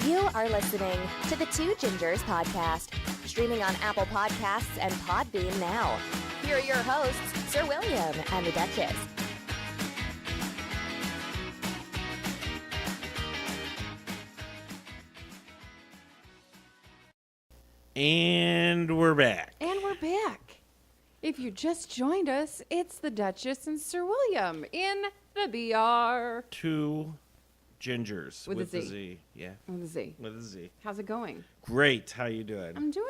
You are listening to the Two Gingerz podcast, streaming on Apple Podcasts and Podbean now. Here are your hosts, Sir William and the Duchess. And we're back. If you just joined us, it's the Duchess and Sir William in the BR. Two Gingerz. With a the Z. Z. Yeah. With a Z. With a Z. How's it going? Great. How you doing? I'm doing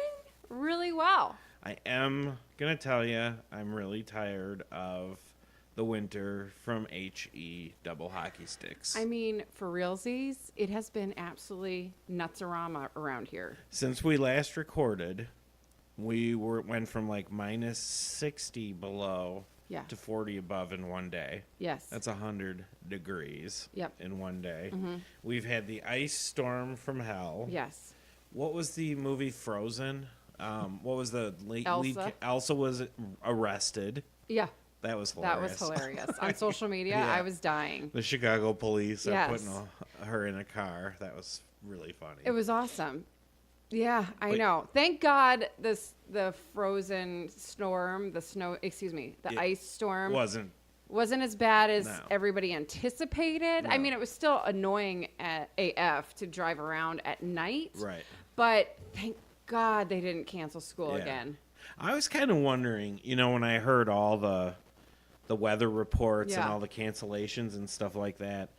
really well. I am going to tell you, I'm really tired of the winter from HE double hockey sticks. I mean, for realsies, it has been absolutely nuts-a-rama around here. Since we last recorded, we went from like minus 60 below to 40 above in one day. Yes. That's 100 degrees in one day. Mm-hmm. We've had the ice storm from hell. Yes. What was the movie Frozen? What was the leak? Elsa. Elsa was arrested. Yeah. That was hilarious. That was hilarious. On social media, Yeah. I was dying. The Chicago police are Yes. putting her in a car. That was really funny. It was awesome. Yeah, I But- know. Thank God the frozen storm, the ice storm wasn't as bad as everybody anticipated. No. I mean, it was still annoying at AF to drive around at night. Right. But thank God they didn't cancel school again. I was kind of wondering, when I heard all the weather reports and Yeah. all the cancellations and stuff like that.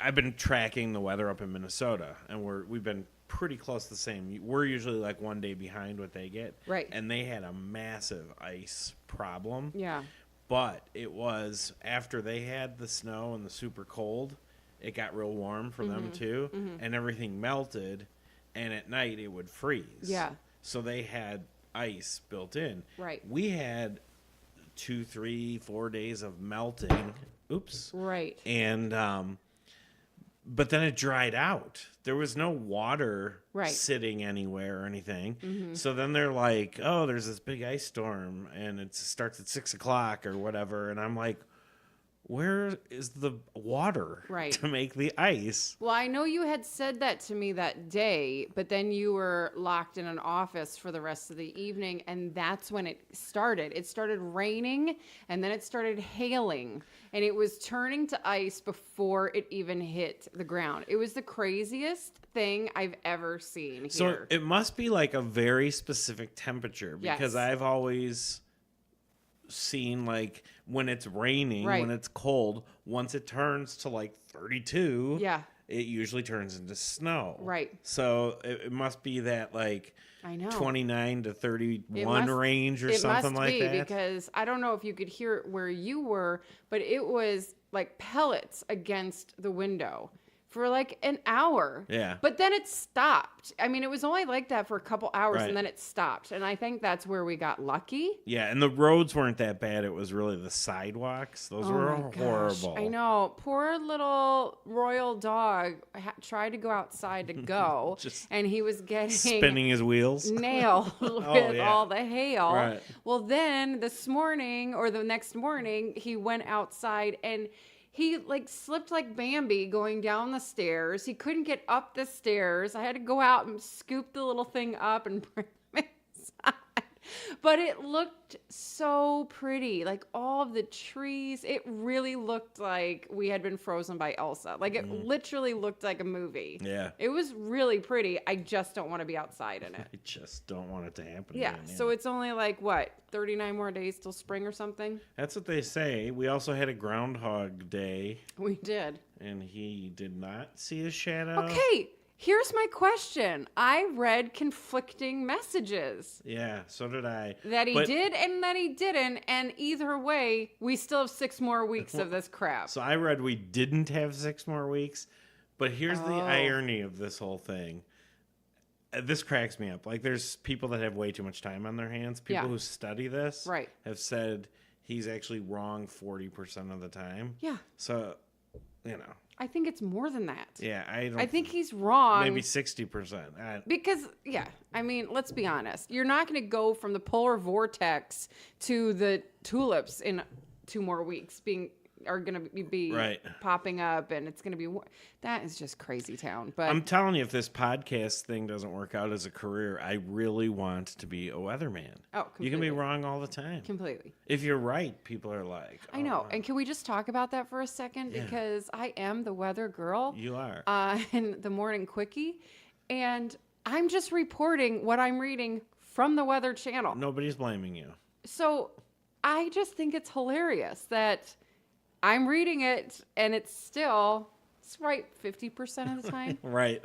I've been tracking the weather up in Minnesota, and we've been pretty close to the same. We're usually like one day behind what they get. Right. And they had a massive ice problem. Yeah. But it was after they had the snow and the super cold, it got real warm for them too, and everything melted, and at night it would freeze. Yeah. So they had ice built in. Right. We had 2, 3, 4 days of melting. Oops. Right. And but then it dried out. There was no water sitting anywhere or anything. So then they're like, oh, there's this big ice storm, and it starts at 6 o'clock or whatever. And I'm like, where is the water to make the ice? Well, I know you had said that to me that day, but then you were locked in an office for the rest of the evening, and that's when it started. It started raining, and then it started hailing, and it was turning to ice before it even hit the ground. It was the craziest thing I've ever seen here. So it must be like a very specific temperature, because Yes. I've always seen like when it's raining, when it's cold, once it turns to like 32, it usually turns into snow. Right. So it must be that like I know. 29 to 31 range or something like that. It must be, because I don't know if you could hear it where you were, but it was like pellets against the window for like an hour. Yeah. But then it stopped. I mean, it was only like that for a couple hours, Right. and then it stopped. And I think that's where we got lucky. Yeah, and the roads weren't that bad. It was really the sidewalks. Those were my gosh. horrible. I know. Poor little royal dog tried to go outside to go, Just and he was getting spinning his wheels. nailed with all the hail. Right. Well, then this morning or the next morning, he went outside and he like slipped like Bambi going down the stairs. He couldn't get up the stairs. I had to go out and scoop the little thing up and bring him inside. But it looked so pretty. Like all of the trees, it really looked like we had been frozen by Elsa. Like it literally looked like a movie. Yeah. It was really pretty. I just don't want to be outside in it. I just don't want it to happen Yeah. again. So it's only like, what, 39 more days till spring or something? That's what they say. We also had a Groundhog Day, We did. and he did not see a shadow. Okay. Here's my question. I read conflicting messages Yeah, so did I. that he But- did and that he didn't. And either way, we still have 6 more weeks of this crap. So I read we didn't have 6 more weeks, but here's the Oh. irony of this whole thing. This cracks me up. Like, there's people that have way too much time on their hands. People Yeah. who study this Right. have said he's actually wrong 40% of the time. Yeah. So, I think it's more than that. yeah, I think he's wrong. maybe 60%. Because, I mean, let's be honest. You're not going to go from the polar vortex to the tulips in 2 more weeks being are going to be popping up, and it's going to be that is just crazy town. But I'm telling you, if this podcast thing doesn't work out as a career, I really want to be a weatherman. Oh, completely. You can be wrong all the time. Completely. If you're right, people are like, I know. Wow. And can we just talk about that for a second? Yeah. Because I am the weather girl. You are. And the morning quickie, and I'm just reporting what I'm reading from the Weather Channel. Nobody's blaming you. So I just think it's hilarious that I'm reading it and it's right 50% of the time. Right.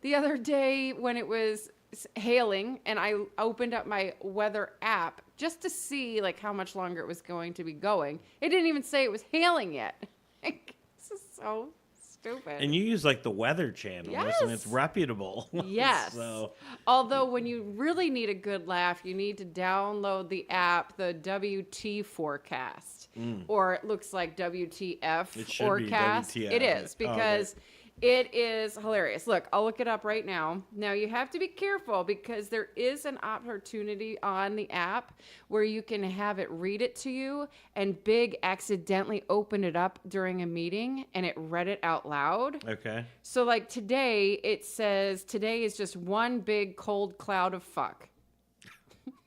The other day when it was hailing and I opened up my weather app just to see like how much longer it was going to be going, it didn't even say it was hailing yet. This is so stupid. And you use like the Weather Channel, yes. and it's reputable. Yes. So. Although when you really need a good laugh, you need to download the app, the WT forecast, or it looks like WTF It should forecast. be WTF. It is because it is hilarious. Look, I'll look it up right now. Now you have to be careful because there is an opportunity on the app where you can have it read it to you, and Big accidentally opened it up during a meeting and it read it out loud. Okay. So like today, it says today is just one big cold cloud of fuck.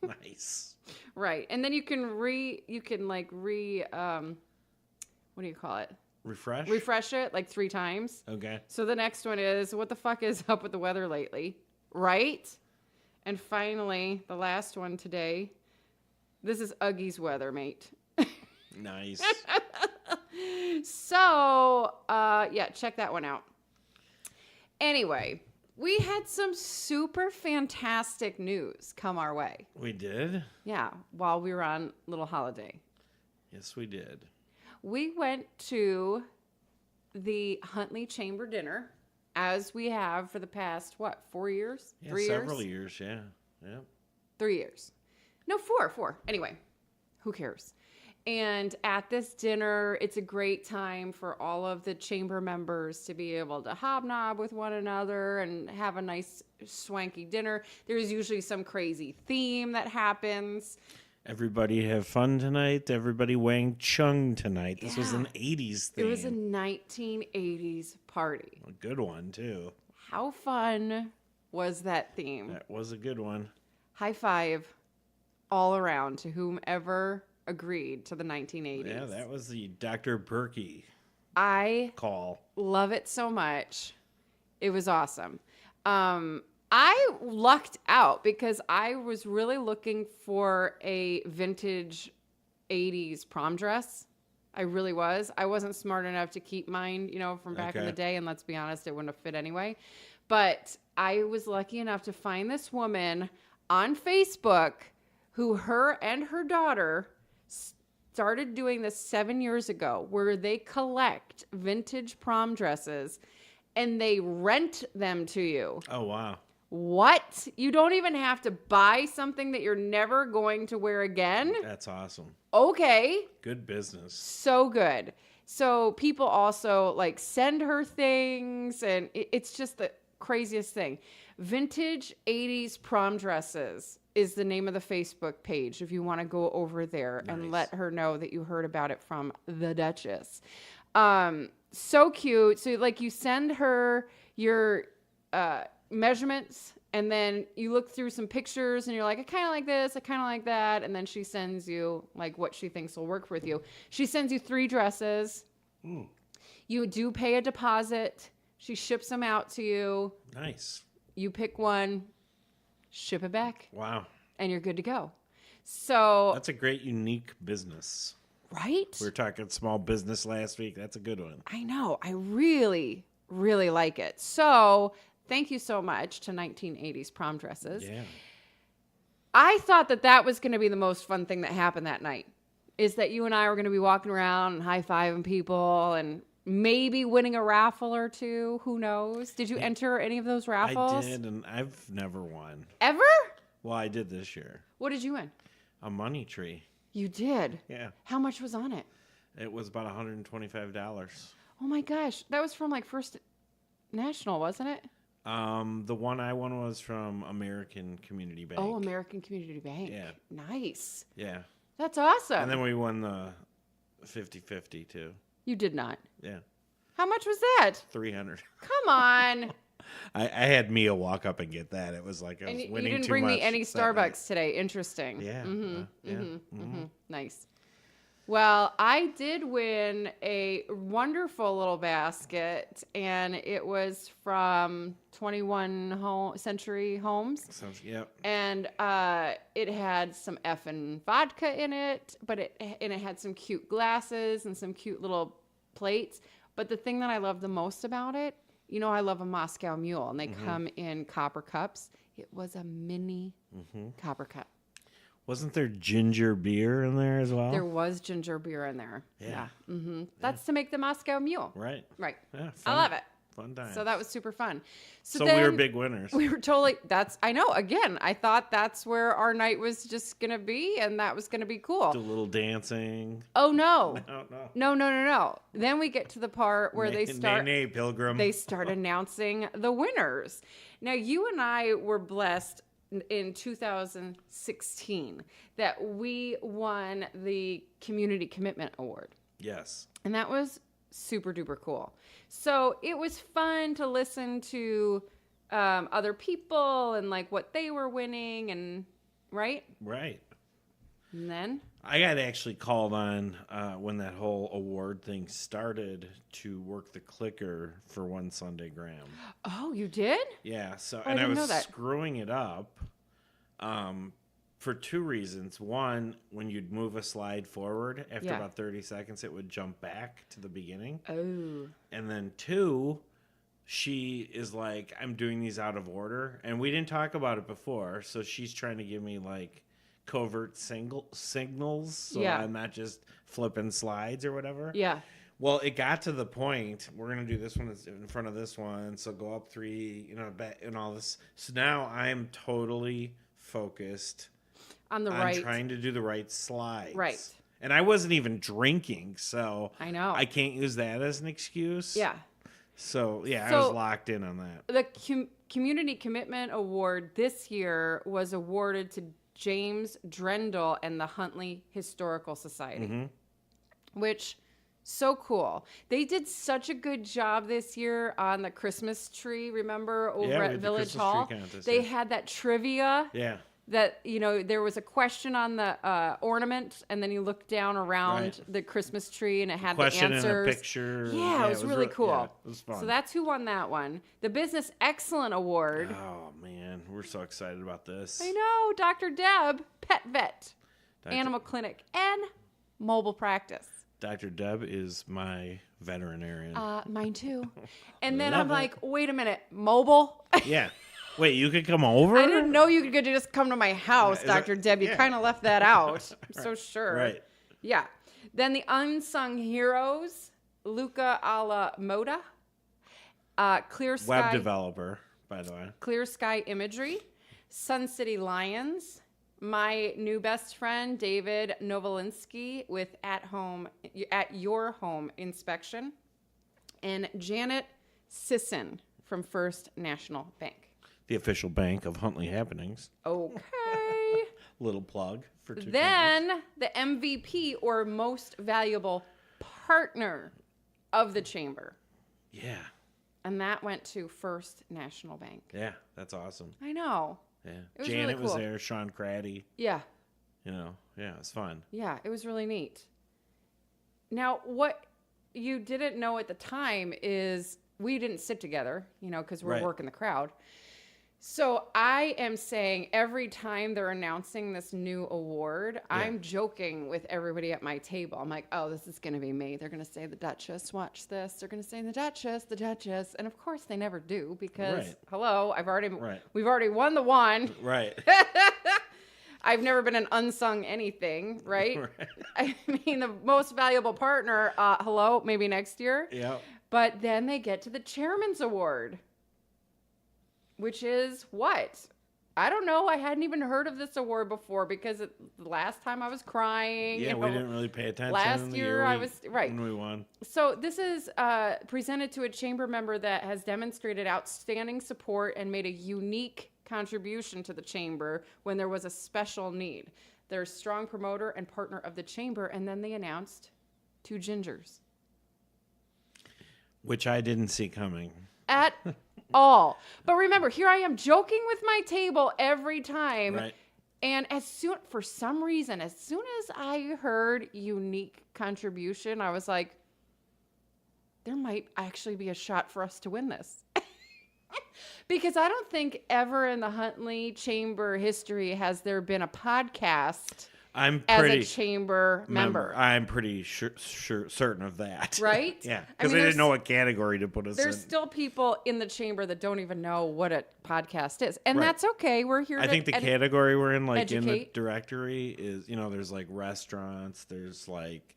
Nice. Right. And then you can what do you call it? Refresh it like 3 times. Okay. So the next one is, what the fuck is up with the weather lately? Right? And finally, the last one today, this is Uggy's weather, mate. Nice. So, yeah, check that one out. Anyway, we had some super fantastic news come our way. We did? Yeah, while we were on little holiday. Yes, we did. We went to the Huntley Chamber dinner, as we have for the past, 4 years? Yeah, 3 years? several years, yeah. 3 years. No, 4. Anyway, who cares? And at this dinner, it's a great time for all of the chamber members to be able to hobnob with one another and have a nice swanky dinner. There's usually some crazy theme that happens. Everybody have fun tonight. Everybody Wang Chung tonight. This was an 80s thing. It was a 1980s party. A good one, too. How fun was that theme? That was a good one. High five all around to whomever agreed to the 1980s. Yeah, that was the Dr. Berkey call. Love it so much. It was awesome. I lucked out because I was really looking for a vintage 80s prom dress. I really was. I wasn't smart enough to keep mine, from back in the day. And let's be honest, it wouldn't have fit anyway. But I was lucky enough to find this woman on Facebook who her and her daughter started doing this 7 years ago, where they collect vintage prom dresses and they rent them to you. Oh, wow. What? You don't even have to buy something that you're never going to wear again? That's awesome. Okay. Good business. So good. So people also send her things, and it's just the craziest thing. Vintage 80s prom dresses is the name of the Facebook page if you want to go over there and let her know that you heard about it from the Duchess. So cute. So you send her your measurements, and then you look through some pictures and you're like, I kind of like this, I kind of like that, and then she sends you what she thinks will work with you. She sends you 3 dresses. You do pay a deposit. She ships them out to you. Nice. You pick one, ship it back. Wow. And you're good to go. So that's a great, unique business. Right? We were talking small business last week. That's a good one. I know. I really, really like it. So thank you so much to 1980s prom dresses. Yeah. I thought that was going to be the most fun thing that happened that night, is that you and I were going to be walking around and high-fiving people and maybe winning a raffle or 2. Who knows? Did you enter any of those raffles? I did, and I've never won. Ever? Well, I did this year. What did you win? A money tree. You did? Yeah. How much was on it? It was about $125. Oh my gosh. That was from First National, wasn't it? The one I won was from American Community Bank. Oh, American Community Bank. Yeah. Nice. Yeah. That's awesome. And then we won the 50-50 too. You did not. Yeah. How much was that? 300. Come on. I had Mia walk up and get that. It was like I was And you winning didn't too bring much me any that night. Starbucks today. Interesting. Yeah. Nice. Well, I did win a wonderful little basket, and it was from 21 Century Homes. Sounds, yep. And it had some effing vodka in it, but it had some cute glasses and some cute little plates. But the thing that I love the most about it, I love a Moscow Mule, and they come in copper cups. It was a mini copper cup. Wasn't there ginger beer in there as well? There was ginger beer in there. Yeah. That's to make the Moscow Mule. Right. Yeah, fun, I love it. Fun time. So that was super fun. So we were big winners. We were totally, I know, again, I thought that's where our night was just going to be, and that was going to be cool. Do a little dancing. Oh, no. No. Then we get to the part where they start. Nay, Pilgrim. They start announcing the winners. Now, you and I were blessed in 2016 that we won the Community Commitment Award. Yes. And that was super duper cool. So it was fun to listen to other people and like what they were winning and right. And then I got actually called on when that whole award thing started to work the clicker for one Sunday Graham. Oh, you did? Yeah. So I and I didn't was know that. screwing it up for two reasons. One, when you'd move a slide forward after about 30 seconds, it would jump back to the beginning. Oh. And then two, she is like, I'm doing these out of order. And we didn't talk about it before. So she's trying to give me like covert signals. So I'm not just flipping slides or whatever. Yeah. Well, it got to the point, we're going to do this one in front of this one. So go up 3, and all this. So now I'm totally focused on trying to do the right slides. Right. And I wasn't even drinking, so I know. I can't use that as an excuse. Yeah. So, I was locked in on that. The Community Commitment Award this year was awarded to James Drendel and the Huntley Historical Society, which so cool. They did such a good job this year on the Christmas tree, remember, over at Village Hall? They had that trivia. Yeah. That, there was a question on the ornament, and then you looked down around the Christmas tree, and it had the answers. Question and a picture. Yeah, it was really cool. Yeah, it was fun. So that's who won that one. The Business Excellent Award. Oh, man. We're so excited about this. I know. Dr. Deb, Pet Vet, Animal Clinic, and Mobile Practice. Dr. Deb is my veterinarian. Mine too. And then Love I'm it. like, wait a minute, mobile? Yeah. Wait, you could come over? I didn't know you could just come to my house, Is Dr. Deb. You kind of left that out. I'm so sure. Right. Yeah. Then the Unsung Heroes, Luca Alla Moda, Clear Sky. Web developer, by the way. Clear Sky Imagery, Sun City Lions, my new best friend, David Novolinsky with At Your Home Inspection, and Janet Sisson from First National Bank. The official bank of Huntley Happenings. Okay. Little plug for two. Then the MVP, or Most Valuable Partner of the Chamber. Yeah. And that went to First National Bank. Yeah, that's awesome. I know. Yeah. It was Janet really cool. was there, Sean Craddy. Yeah. Yeah, it's fun. Yeah, it was really neat. Now, what you didn't know at the time is we didn't sit together, because we're working the crowd. So I am saying every time they're announcing this new award, I'm joking with everybody at my table. I'm like, oh, this is going to be me. They're going to say the Duchess. Watch this. They're going to say the Duchess, the Duchess. And of course they never do because, hello, we've already won the one. Right. I've never been an unsung anything, right? I mean, the most valuable partner, hello, maybe next year. Yeah. But then they get to the Chairman's Award. Which is what? I don't know. I hadn't even heard of this award before because the last time I was crying. Yeah, we didn't really pay attention. Last year I was, right. When we won. So this is presented to a chamber member that has demonstrated outstanding support and made a unique contribution to the chamber when there was a special need. They're a strong promoter and partner of the chamber, and then they announced Two Gingers. Which I didn't see coming. At all. But remember, here I am joking with my table every time. Right. And for some reason, as soon as I heard unique contribution, I was like, there might actually be a shot for us to win this. Because I don't think ever in the Huntley Chamber history has there been a podcast as a chamber member. I'm pretty sure certain of that. Right? Yeah. Because they didn't know what category to put us in. There's still people in the chamber that don't even know what a podcast is. And that's okay. We're here I think the category we're in, like educate. in the directory is, there's like restaurants, there's like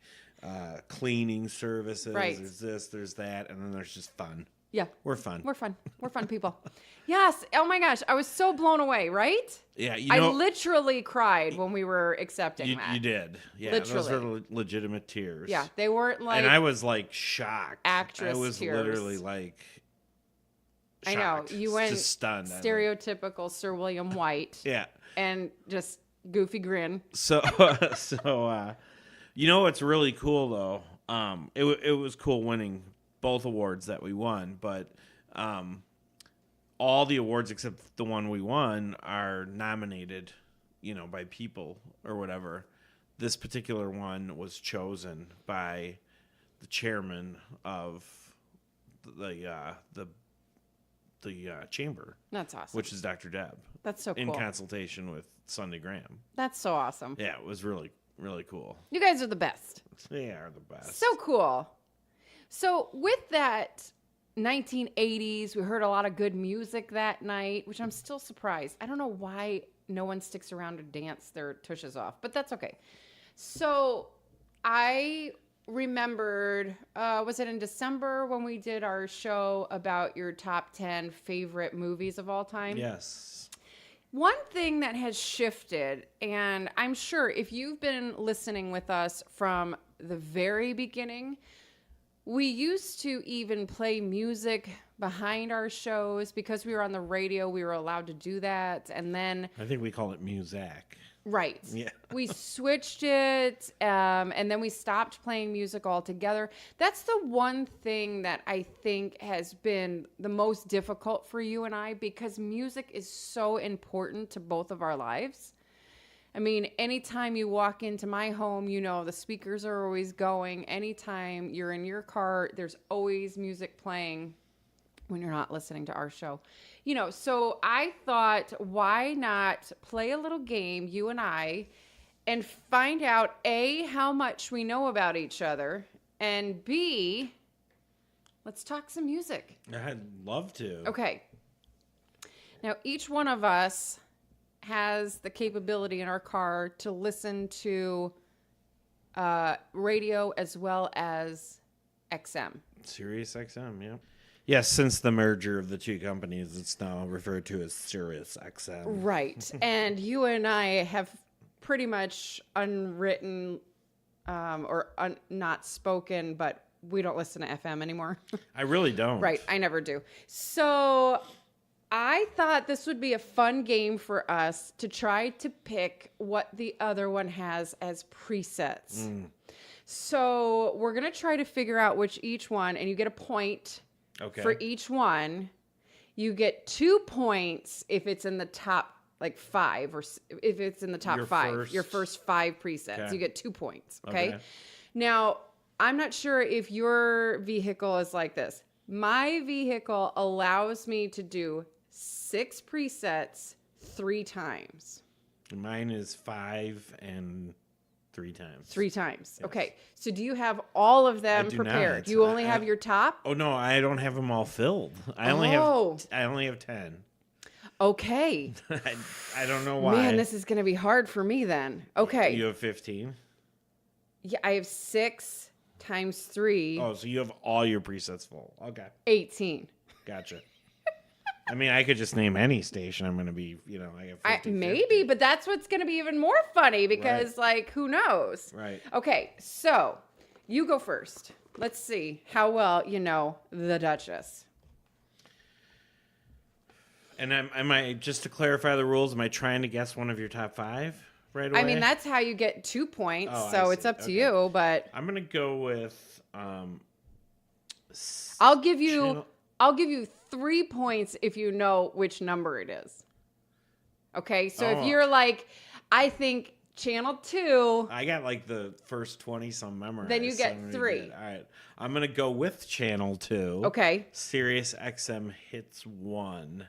cleaning services, there's this, there's that, and then there's just fun. Yeah. We're fun. We're fun. We're fun people. Yes. Oh my gosh. I was so blown away, right? Yeah. I literally cried when we were accepting that. You did. Yeah. Literally. Those were legitimate tears. Yeah. They weren't like. And I was like shocked. Actress I was tears. literally like shocked. I know. You went just stunned. Stereotypical Sir William White. Yeah. And just goofy grin. So you know what's really cool though? It was cool winning both awards that we won, but all the awards except the one we won are nominated, by people or whatever. This particular one was chosen by the chairman of the chamber. That's awesome. Which is Dr. Deb. That's so cool. In consultation with Sunday Graham. That's so awesome. Yeah, it was really, really cool. You guys are the best. They are the best. So cool. So with that 1980s, we heard a lot of good music that night, which I'm still surprised. I don't know why no one sticks around to dance their tushes off, but that's okay. So I remembered, was it in December when we did our show about your top 10 favorite movies of all time? Yes. One thing that has shifted, and I'm sure if you've been listening with us from the very beginning, we used to even play music behind our shows because we were on the radio. We were allowed to do that. And then I think we call it music. Right. Yeah. We switched it, and then we stopped playing music altogether. That's the one thing that I think has been the most difficult for you and I, because music is so important to both of our lives. I mean, anytime you walk into my home, the speakers are always going. Anytime you're in your car, there's always music playing when you're not listening to our show. So I thought, why not play a little game, you and I, and find out, A, how much we know about each other, and B, let's talk some music. I'd love to. Okay. Now, each one of us has the capability in our car to listen to radio as well as XM. Sirius XM, yeah. Yes, since the merger of the two companies, it's now referred to as Sirius XM. Right. And you and I have pretty much unwritten or not spoken, but we don't listen to FM anymore. I really don't. Right. I never do. So I thought this would be a fun game for us to try to pick what the other one has as presets. So we're going to try to figure out which each one, and you get a point for each one. You get 2 points if it's in the top like 5, or if it's in the top your first 5 presets. Okay. You get 2 points. Okay. Now, I'm not sure if your vehicle is like this. My vehicle allows me to do 6 presets 3 times. Mine is 5 and 3 times. 3 times. Yes. Okay. So do you have all of them prepared? Not. You only have your top? Oh no, I don't have them all filled. I only have 10. Okay. I don't know why. Man, this is going to be hard for me then. Okay. You have 15? Yeah, I have 6 times 3. Oh, so you have all your presets full. Okay. 18. Gotcha. I mean, I could just name any station. I'm going to be, I have 50, maybe, but that's what's going to be even more funny because, who knows? Right. Okay, so you go first. Let's see how well you know the Duchess. And am I, just to clarify the rules, am I trying to guess one of your top 5? right away? I mean, that's how you get 2 points, Oh, so I it's see. up to Okay. you, but I'm going to go with I'll give you channel- I'll give you 3 points if you know which number it is. Okay? So if Oh. you're like, I think channel 2, I got like the first 20 some memorized. Then you so get I'm gonna 3. get- All right. I'm going to go with channel 2. Okay. Sirius XM hits 1.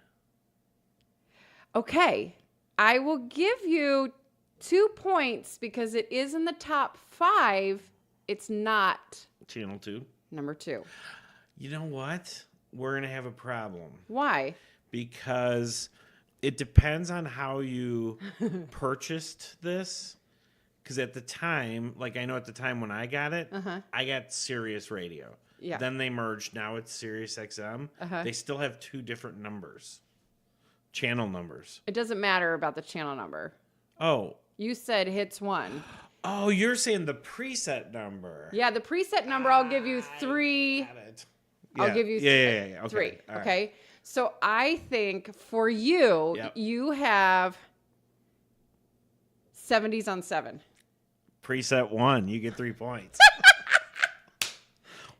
Okay. I will give you 2 points because it is in the top 5. It's not Channel 2. number 2. You know what? We're going to have a problem Why? because it depends on how you purchased this. Because at the time, like I know at the time when I got it, I got Sirius Radio. Yeah. Then they merged. Now it's Sirius XM. They still have 2 different numbers, channel numbers. It doesn't matter about the channel number. Oh. You said hits 1. Oh, you're saying the preset number. Yeah, the preset number, I'll give you 3. Got it. I'll Yeah. give you Yeah. Okay. 3. All right. Okay. So I think for you, Yep. you have 70s on 7. Preset 1, you get 3 points.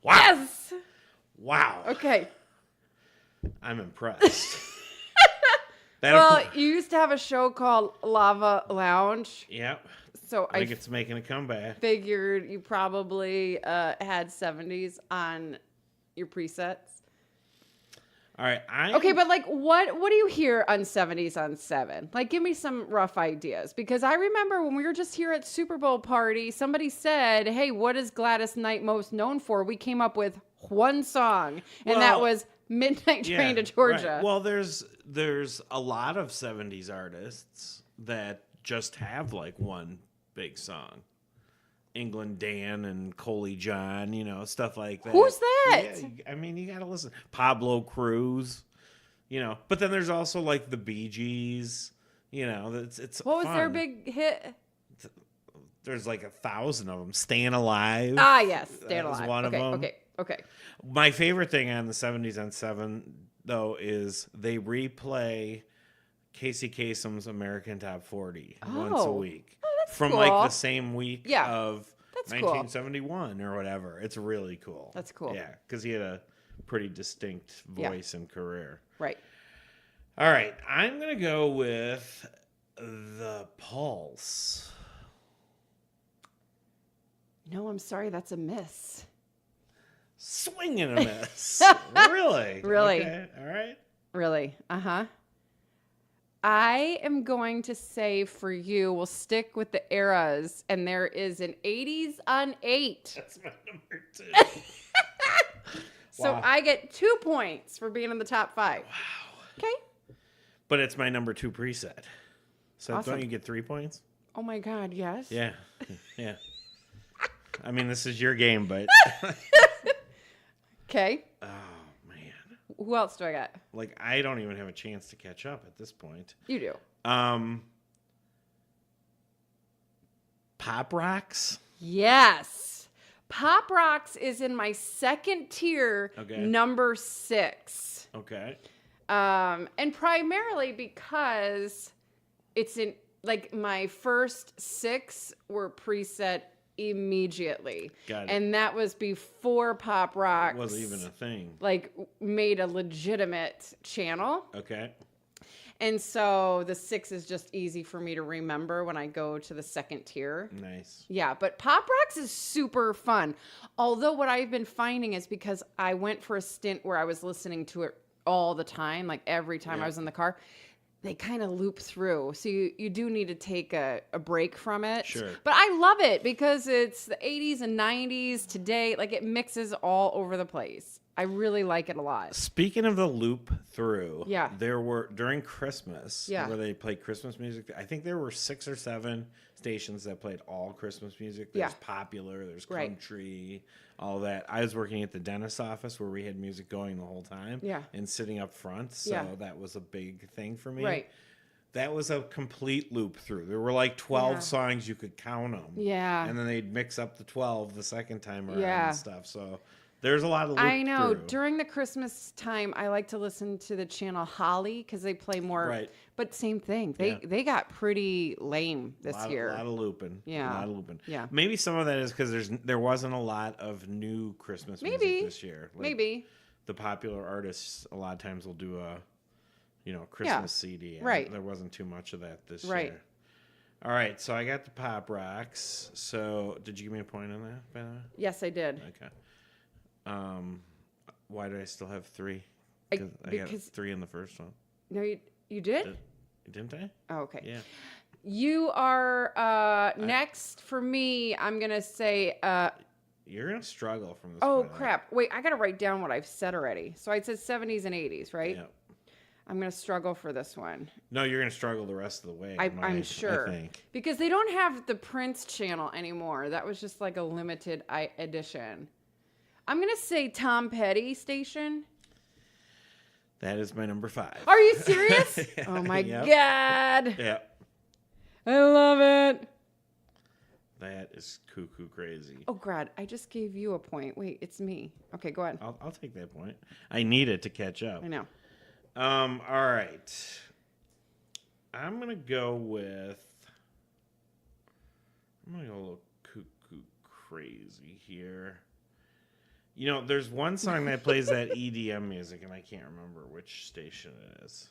Wow. Yes. Wow. Okay. I'm impressed. That'll Well, you used to have a show called Lava Lounge. Yep. So I think it's making a comeback. figured you probably had 70s on your presets. All right. Okay, but like what do you hear on 70s on 7? Like give me some rough ideas because I remember when we were just here at Super Bowl party, somebody said, "Hey, what is Gladys Knight most known for?" We came up with one song, and that was Midnight Train to Georgia. Right. Well, there's a lot of 70s artists that just have like one big song. England Dan and Coley John, stuff like that. Who's that? Yeah, I mean, you got to listen. Pablo Cruz, But then there's also like the Bee Gees, it's What was fun. their big hit? There's like 1,000 of them. Staying Alive. Ah, yes, Staying That was Alive. one of them. Okay. My favorite thing on the 70s on 7, though, is they replay Casey Kasem's American Top 40 once a week. Oh, that's from cool. like the same week of That's cool. 1971 or whatever. It's really cool. That's cool. Yeah, because he had a pretty distinct voice and career. Right. All right, I'm going to go with The Pulse. No, I'm sorry, that's a miss. Swing and a miss. Really? Really. Okay. All right. Really? Uh-huh. I am going to say for you, we'll stick with the eras, and there is an 80s on 8. That's my number 2. So Wow. I get 2 points for being in the top 5. Wow. Okay. But it's my number 2 preset. So Awesome. don't you get 3 points? Oh my God, yes. Yeah. Yeah. I mean, this is your game, but Okay. oh man. Who else do I got? Like I don't even have a chance to catch up at this point. You do. Pop Rocks? Yes. Pop Rocks is in my second tier, Okay. number 6. Okay. And primarily because it's in like my first 6 were preset immediately. Got it. And that was before Pop Rocks It wasn't even a thing. like made a legitimate channel. Okay. And so the 6 is just easy for me to remember when I go to the second tier. Nice. Yeah, but Pop Rocks is super fun. Although what I've been finding is because I went for a stint where I was listening to it all the time, like every time I was in the car, they kind of loop through. So you do need to take a break from it. Sure. But I love it because it's the 80s and 90s today. Like it mixes all over the place. I really like it a lot. Speaking of the loop through, Yeah. there were during Christmas Yeah. where they played Christmas music. I think there were 6 or 7 stations that played all Christmas music. There's Yeah. popular, there's Right. country, all that. I was working at the dentist's office where we had music going the whole time. Yeah. And sitting up front, so Yeah. that was a big thing for me. Right. That was a complete loop through. There were like 12 Yeah. songs, you could count them. Yeah. And then they'd mix up the 12 the second time around Yeah. and stuff. So There's a lot of loop I know. through. During the Christmas time, I like to listen to the channel Holly because they play more. Right. But same thing. They got pretty lame this year. A lot of looping. Yeah. A lot of looping. Yeah. Maybe some of that is because there wasn't a lot of new Christmas music this year. Like, Maybe. the popular artists a lot of times will do a, Christmas CD. And right. There wasn't too much of that this right. year. All right, so I got the pop rocks. So did you give me a point on that, by the way? Yes, I did. Okay. Why do I still have 3? I got 3 in the first one. No, you did? Didn't I? Oh, okay. Yeah. You are next for me. I'm gonna say. You're gonna struggle from this. Oh point on. crap! Wait, I gotta write down what I've said already. So I said 70s and 80s, right? Yeah. I'm gonna struggle for this one. No, you're gonna struggle the rest of the way. I'm sure. I think. Because they don't have the Prince channel anymore. That was just like a limited edition. I'm gonna say Tom Petty station. That is my number 5. Are you serious? Oh my Yep. God. Yeah. I love it. That is cuckoo crazy. Oh God, I just gave you a point. Wait, it's me. Okay, go ahead. I'll take that point. I need it to catch up. I know. All right. I'm gonna go a little cuckoo crazy here. There's one song that plays that EDM music, and I can't remember which station it is.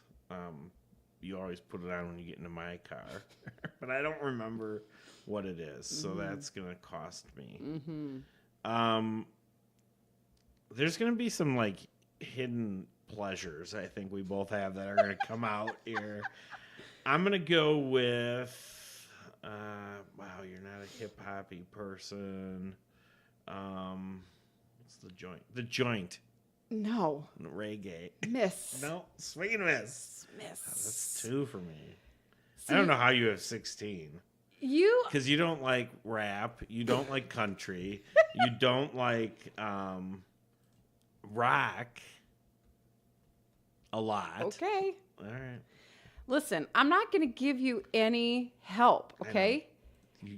You always put it on when you get into my car, but I don't remember what it is, so that's gonna cost me. There's gonna be some like hidden pleasures I think we both have that are gonna come out here. I'm gonna go with wow, you're not a hip hoppy person. What's the joint? The Joint. No. Reggae. Miss. No, swing and miss. Miss. That's 2 for me. See, I don't know how you have 16. You. Because you don't like rap, you don't like country, you don't like rock a lot. Okay. All right. Listen, I'm not going to give you any help, okay?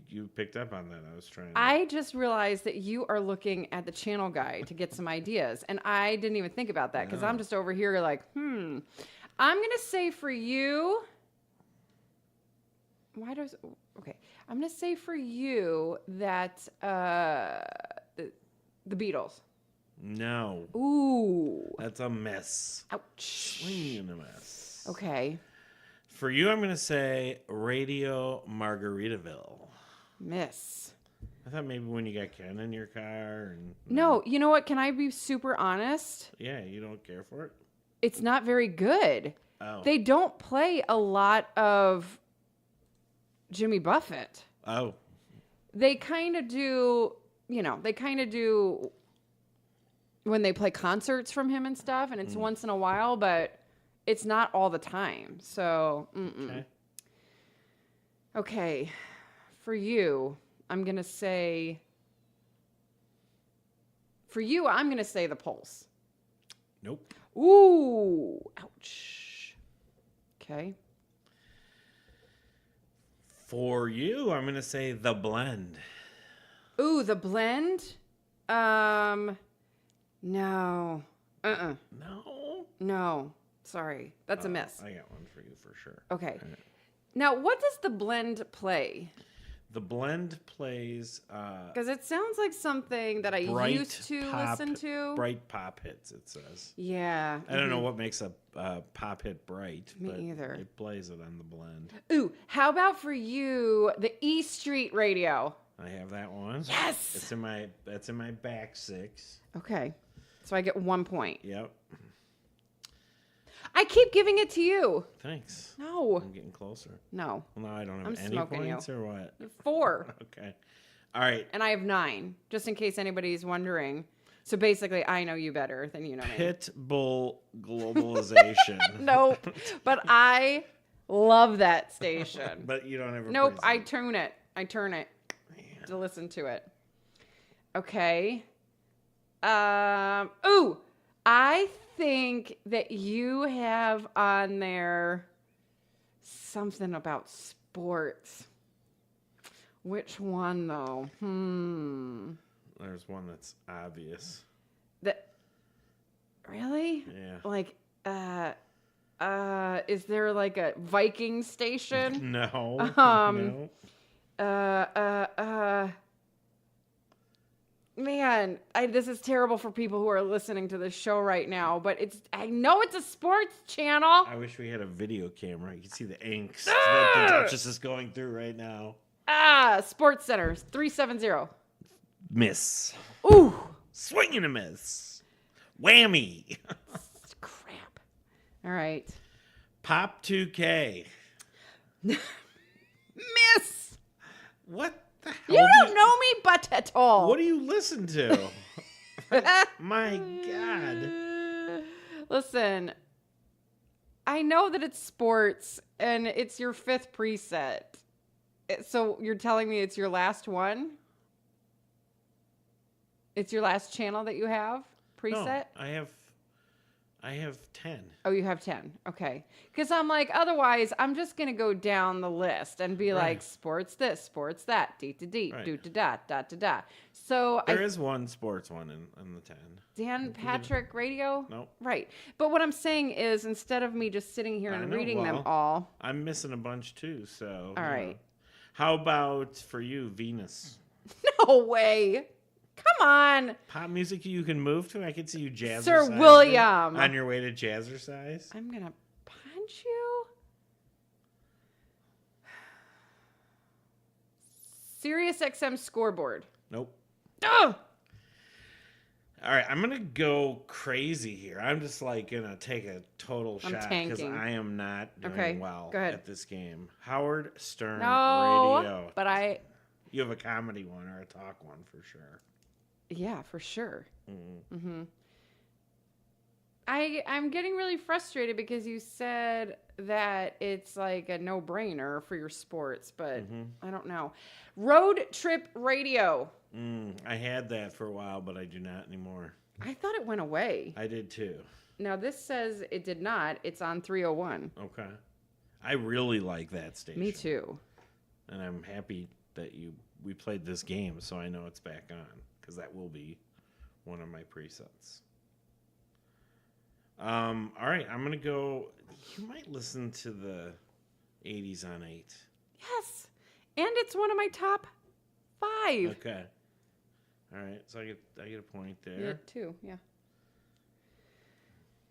You picked up on that. I was trying. I just realized that you are looking at the channel guide to get some ideas, and I didn't even think about that because I'm just over here like, I'm going to say for you. Okay. I'm going to say for you that the Beatles. No. Ooh. That's a miss. Ouch. Swing and a miss. Okay. For you, I'm going to say Radio Margaritaville. Miss. I thought maybe when you got Ken in your car. No, you know what? Can I be super honest? Yeah, you don't care for it? It's not very good. Oh. They don't play a lot of Jimmy Buffett. Oh. They kind of do, when they play concerts from him and stuff, and it's once in a while, but it's not all the time. So, Okay. For you, I'm going to say The Pulse. Nope. Ooh, ouch. Okay. For you, I'm going to say The Blend. Ooh, The Blend? No. No? No. Sorry. That's a miss. I got one for you for sure. Okay. Right. Now, what does The Blend play? The Blend plays... Because it sounds like something that I used to listen to. Bright pop hits, it says. Yeah. I don't know what makes a pop hit bright. Me but either. It plays it on The Blend. Ooh, how about for you, the E Street Radio? I have that one. Yes! That's in my back 6. Okay. So I get 1 point. Yep. I keep giving it to you. Thanks. No. I'm getting closer. No. Well, now I don't have I'm any smoking points or what? 4. Okay. All right. And I have 9, just in case anybody's wondering. So basically, I know you better than you know me. Pitbull globalization. Nope. But I love that station. But you don't ever. Nope. I praise turn it Man. to listen to it. Okay. Ooh, I think that you have on there something about sports. Which one though? There's one that's obvious. Really? Yeah. Like, is there like a Viking station? No. No. No. Man, this is terrible for people who are listening to this show right now, but I know it's a sports channel. I wish we had a video camera. You can see the angst that the Duchess is going through right now. Sports Center, 370. Miss. Ooh. Swing and a miss. Whammy. Crap. All right. Pop 2K. Miss. What the hell? You don't know me but at all. What do you listen to? My God. Listen, I know that it's sports and it's your 5th preset. So you're telling me it's your last one? It's your last channel that you have preset? No, I have 10. Oh, you have 10. Okay. Because I'm like, otherwise, I'm just going to go down the list and be like, sports this, sports that, D-to-D, do-to-da, da-to-da. So there is one sports one in the 10. Dan Patrick Radio? Nope. Right. But what I'm saying is, instead of me just sitting here and reading them all. I'm missing a bunch too, so. All right. Know. How about for you, Venus? No way. Come on. Pop music you can move to? I can see you jazzercise. Sir William. On your way to jazzercise? I'm going to punch you. Sirius XM scoreboard. Nope. Ugh! All right, I'm going to go crazy here. I'm just like going to take a total shot because I am not doing well at this game. Howard Stern Radio. But You have a comedy one or a talk one for sure. Yeah, for sure. Mm-hmm. I'm getting really frustrated because you said that it's like a no-brainer for your sports, but I don't know. Road Trip Radio. I had that for a while, but I do not anymore. I thought it went away. I did too. Now this says it did not. It's on 301. Okay. I really like that station. Me too. And I'm happy that we played this game, so I know it's back on, because that will be one of my presets. All right, I'm going to go. You might listen to the 80s on 8. Yes. And it's one of my top 5. Okay. All right, so I get a point there. Yeah, 2, yeah.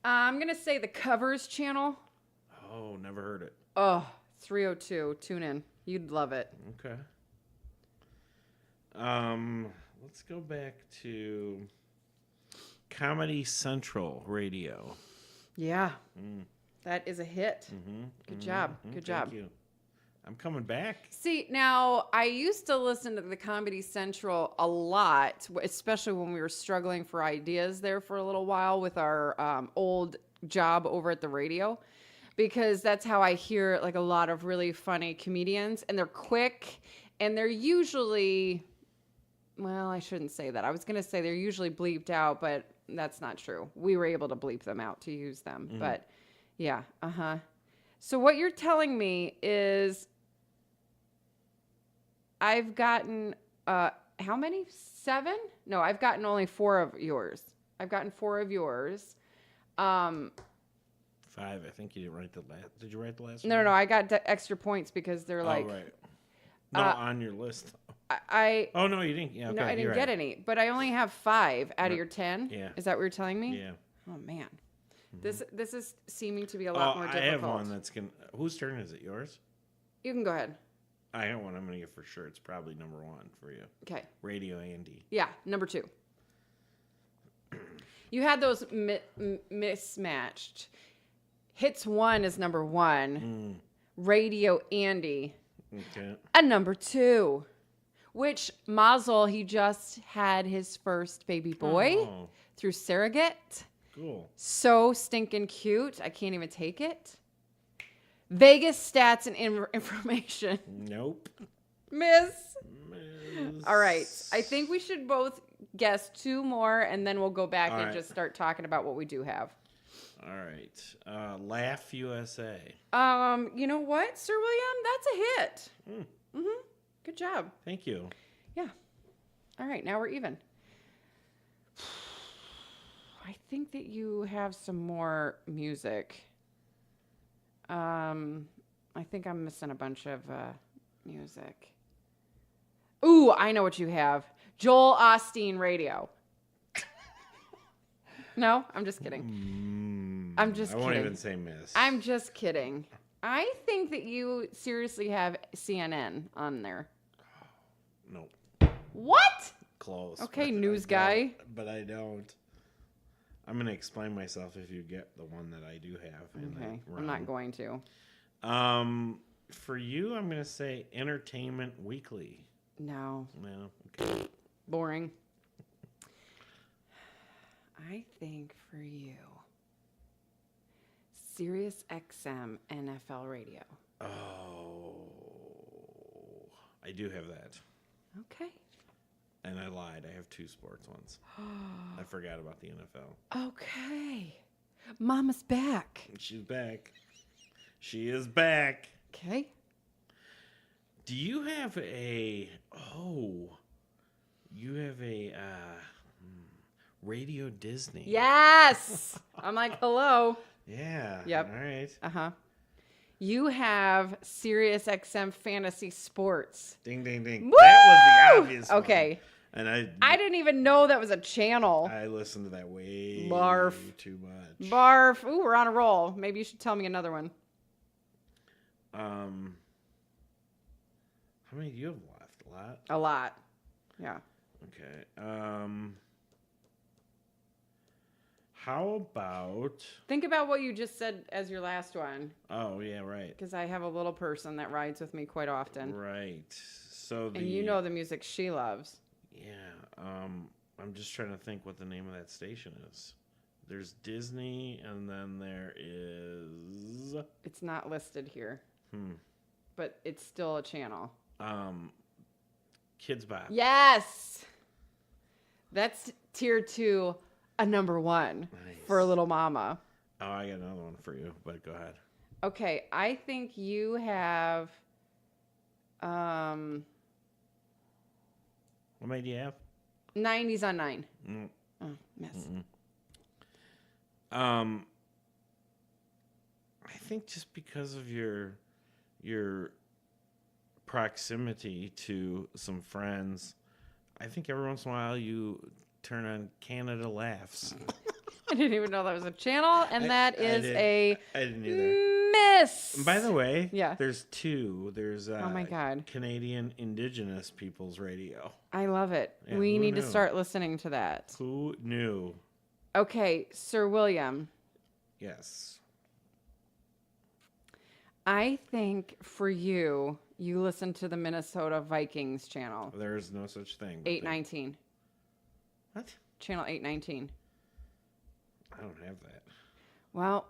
I'm going to say the Covers channel. Oh, never heard it. Oh, 302. Tune in. You'd love it. Okay. Let's go back to Comedy Central Radio. Yeah. That is a hit. Good job. Good job. Thank you. I'm coming back. See, now, I used to listen to the Comedy Central a lot, especially when we were struggling for ideas there for a little while with our old job over at the radio, because that's how I hear like a lot of really funny comedians, and they're quick, and they're usually, well, I shouldn't say that. I was going to say they're usually bleeped out, but that's not true. We were able to bleep them out to use them, but yeah, So what you're telling me is I've gotten, how many? 7? No, I've gotten only 4 of yours. I've gotten 4 of yours. 5. I think you didn't write the last. Did you write the last one? No. I got extra points because they're like. Oh, right. No, on your list. Oh, no, you didn't. Yeah, okay, no, I didn't get any. But I only have 5 out of your 10. Yeah. Is that what you're telling me? Yeah. Oh, man. This is seeming to be a lot more difficult. I have one that's going to. Whose turn is it? Yours? You can go ahead. I have one I'm going to get for sure. It's probably number 1 for you. Okay. Radio Andy. Yeah, number 2. You had those mismatched. Hits 1 is number 1. Radio Andy. Okay. And number 2. Which Mazel, he just had his first baby boy through surrogate. Cool. So stinking cute. I can't even take it. Vegas stats and information. Nope. Miss. All right. I think we should both guess 2 more, and then we'll go back and just start talking about what we do have. All right. Laugh USA. You know what, Sir William? That's a hit. Good job. Thank you. Yeah. All right. Now we're even. I think that you have some more music. I think I'm missing a bunch of music. Ooh, I know what you have. Joel Osteen Radio. No, I'm just kidding. I'm just kidding. I won't even say miss. I'm just kidding. I think that you seriously have CNN on there. Nope. What? Close. Okay, news guy. But I don't. I'm going to explain myself if you get the one that I do have. Okay, I'm not going to. For you, I'm going to say Entertainment Weekly. No. No. Okay. Boring. I think for you, Sirius XM NFL Radio. Oh, I do have that. Okay. And I lied. I have 2 sports ones. I forgot about the NFL. Okay. Mama's back. She's back. She is back. Okay. Do you have a... Oh. You have a... Radio Disney. Yes. I'm like, hello. Yeah. Yep. All right. Uh-huh. You have Sirius XM Fantasy Sports. Ding, ding, ding. Woo! That was the obvious one. Okay. And I didn't even know that was a channel. I listened to that way too much. Barf. Ooh, we're on a roll. Maybe you should tell me another one. How many do you have left? A lot? A lot. Yeah. Okay. How about... Think about what you just said as your last one. Oh, yeah, right. Because I have a little person that rides with me quite often. Right. So And you know the music she loves. Yeah. I'm just trying to think what the name of that station is. There's Disney, and then there is... It's not listed here. But it's still a channel. Kids Bop. Yes! That's tier 2, a number 1 for Little Mama. Oh, I got another one for you, but go ahead. Okay, I think you have... What many do you have? 90s on 9. Oh, miss. I think just because of your proximity to some friends, I think every once in a while you turn on Canada Laughs. I didn't even know that was a channel, and I didn't either. Miss. By the way, yeah, there's 2. There's oh my God, Canadian Indigenous Peoples Radio. I love it. Yeah, we need to start listening to that. Who knew? Okay, Sir William. Yes. I think for you, you listen to the Minnesota Vikings channel. There is no such thing. 819. What? Channel 819. I don't have that. Well,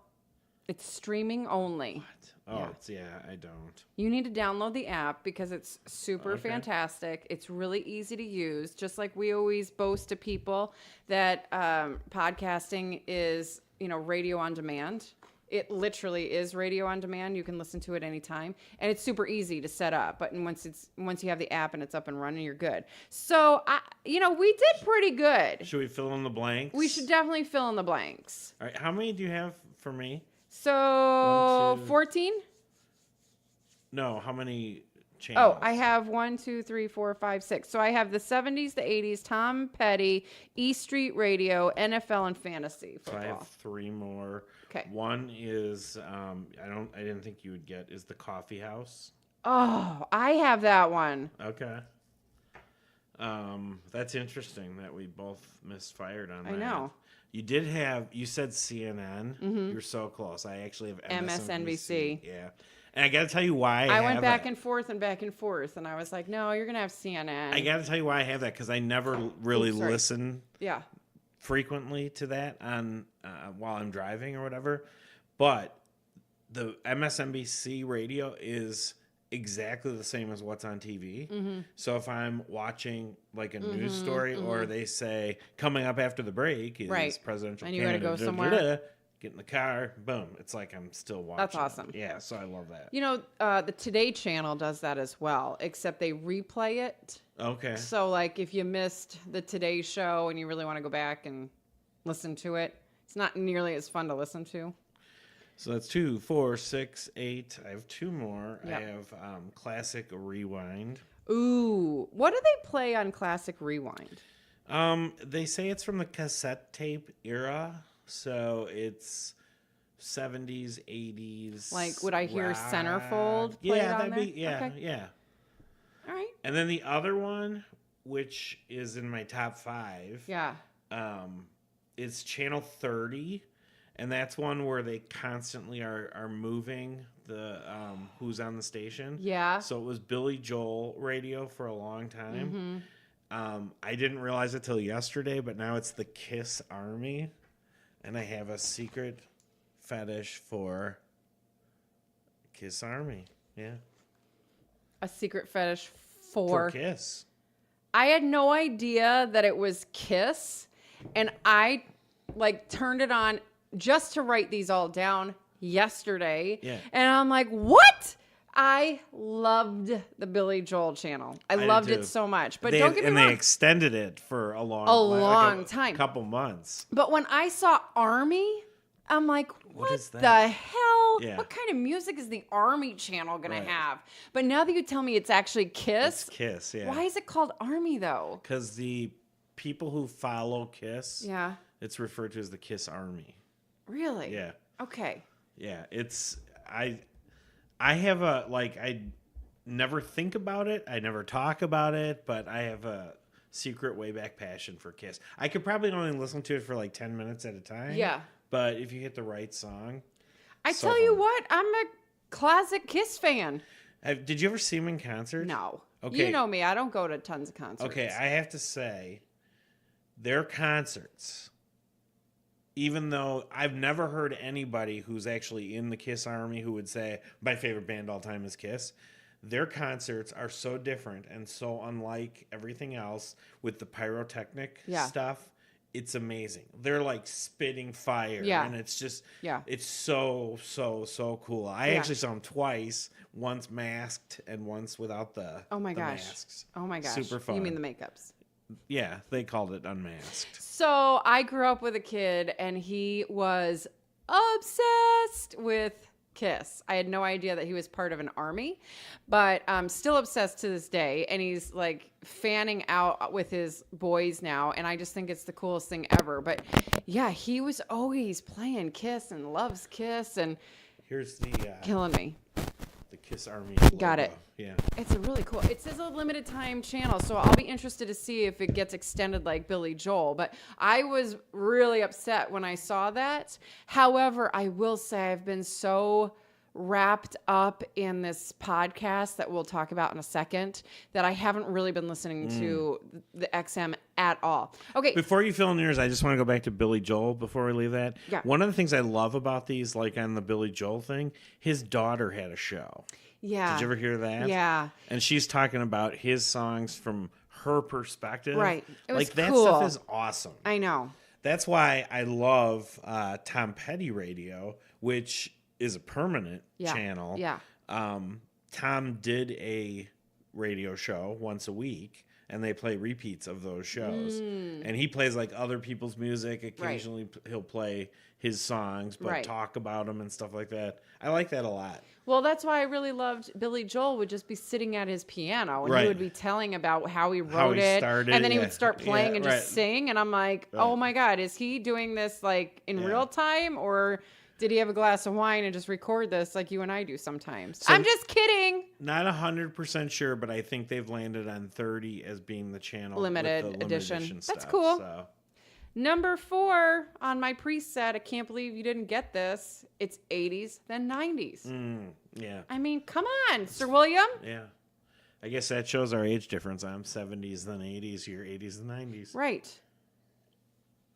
it's streaming only. What? Oh, yeah. I don't. You need to download the app because it's super fantastic. It's really easy to use. Just like we always boast to people that podcasting is, radio on demand. It literally is radio on demand. You can listen to it anytime, and it's super easy to set up. But once you have the app and it's up and running, you're good. So, we did pretty good. Should we fill in the blanks? We should definitely fill in the blanks. All right. How many do you have for me? So 14? No. How many channels? Oh, I have 1, 2, 3, 4, 5, 6. So I have the 70s, the 80s, Tom Petty, E Street Radio, NFL, and fantasy football. So I have 3 more. Okay. One is I didn't think you would get is the Coffee House. Oh, I have that one. Okay. That's interesting that we both misfired on that. I know. You said CNN. Mm-hmm. You're so close. I actually have MSNBC. Yeah. And I got to tell you why I went back and forth, and I was like, no, you're going to have CNN. I got to tell you why I have that, because I never really listen yeah. frequently to that on while I'm driving or whatever. But the MSNBC radio is exactly the same as what's on TV. Mm-hmm. So if I'm watching like a news story or they say coming up after the break is presidential and you candidate, got to go somewhere. Get in the car, boom. It's like I'm still watching. That's awesome. Yeah, so I love that. The Today Channel does that as well, except they replay it. Okay. So like if you missed the Today Show and you really want to go back and listen to it. It's not nearly as fun to listen to. So that's 2, 4, 6, 8. I have 2 more. Yep. I have Classic Rewind. Ooh, what do they play on Classic Rewind? They say it's from the cassette tape era, so it's 70s, 80s. Like, would I hear rock. Centerfold? Yeah, on that'd be there? Okay. yeah. All right. And then the other one, which is in my top 5, Yeah. is Channel 30, and that's one where they constantly are moving the who's on the station. Yeah. So it was Billy Joel radio for a long time. I didn't realize it till yesterday, but now it's the Kiss Army, and I have a secret fetish for Kiss Army. Yeah. A secret fetish for Kiss. I had no idea that it was Kiss, and I turned it on just to write these all down yesterday. Yeah. And I'm like, what? I loved the Billy Joel channel. I loved it so much. But don't get me wrong. They extended it for a long time. Couple months. But when I saw Army, I'm like, what is that? the hell? Yeah. What kind of music is the Army channel going to have? But now that you tell me it's actually Kiss. It's Kiss, yeah. Why is it called Army, though? Because the people who follow Kiss, Yeah. it's referred to as the Kiss Army. Really? Yeah. Okay. Yeah, I have I never think about it. I never talk about it, but I have a secret way back passion for Kiss. I could probably only listen to it for like 10 minutes at a time. Yeah. But if you hit the right song. I tell you what, I'm a classic Kiss fan. Did you ever see them in concert? No. Okay. You know me. I don't go to tons of concerts. Okay, I have to say, their concerts, even though I've never heard anybody who's actually in the Kiss Army who would say, my favorite band all time is Kiss, their concerts are so different and so unlike everything else with the pyrotechnic stuff. It's amazing. They're like spitting fire. Yeah. And it's just, Yeah. it's so cool. I actually saw them twice, once masked and once without the masks. Oh my gosh. Super fun. You mean the makeups? Yeah, they called it unmasked. So I grew up with a kid and he was obsessed with Kiss. I had no idea that he was part of an army, but I'm still obsessed to this day. And he's like fanning out with his boys now. And I just think it's the coolest thing ever. But yeah, he was always playing Kiss and loves Kiss and here's the killing me. The Kiss Army logo. Got it. Yeah. It's a really cool. It says a limited time channel, so I'll be interested to see if it gets extended like Billy Joel. But I was really upset when I saw that. However, I will say I've been so wrapped up in this podcast that we'll talk about in a second that I haven't really been listening to the XM at all. Okay. Before you fill in yours, I just want to go back to Billy Joel before we leave that. Yeah. One of the things I love about these, like on the Billy Joel thing, his daughter had a show. Yeah. Did you ever hear that? Yeah. And she's talking about his songs from her perspective. Right. It was like that cool. stuff is awesome. I know. That's why I love Tom Petty Radio, which is a permanent channel. Yeah. Tom did a radio show once a week, and they play repeats of those shows. And he plays like other people's music. Occasionally he'll play his songs, but talk about them and stuff like that. I like that a lot. Well, that's why I really loved Billy Joel would just be sitting at his piano and he would be telling about how he wrote it. Started, and then he would start playing and just sing. And I'm like, oh my God, is he doing this like in real time, or did he have a glass of wine and just record this like you and I do sometimes? I'm just kidding. Not 100% sure, but I think they've landed on 30 as being the channel. Limited edition. Stuff, that's cool. So. Number 4 on my preset, I can't believe you didn't get this. It's 80s, then 90s. Yeah. I mean, come on, Sir William. Yeah. I guess that shows our age difference. I'm 70s, then 80s. You're 80s and 90s. Right.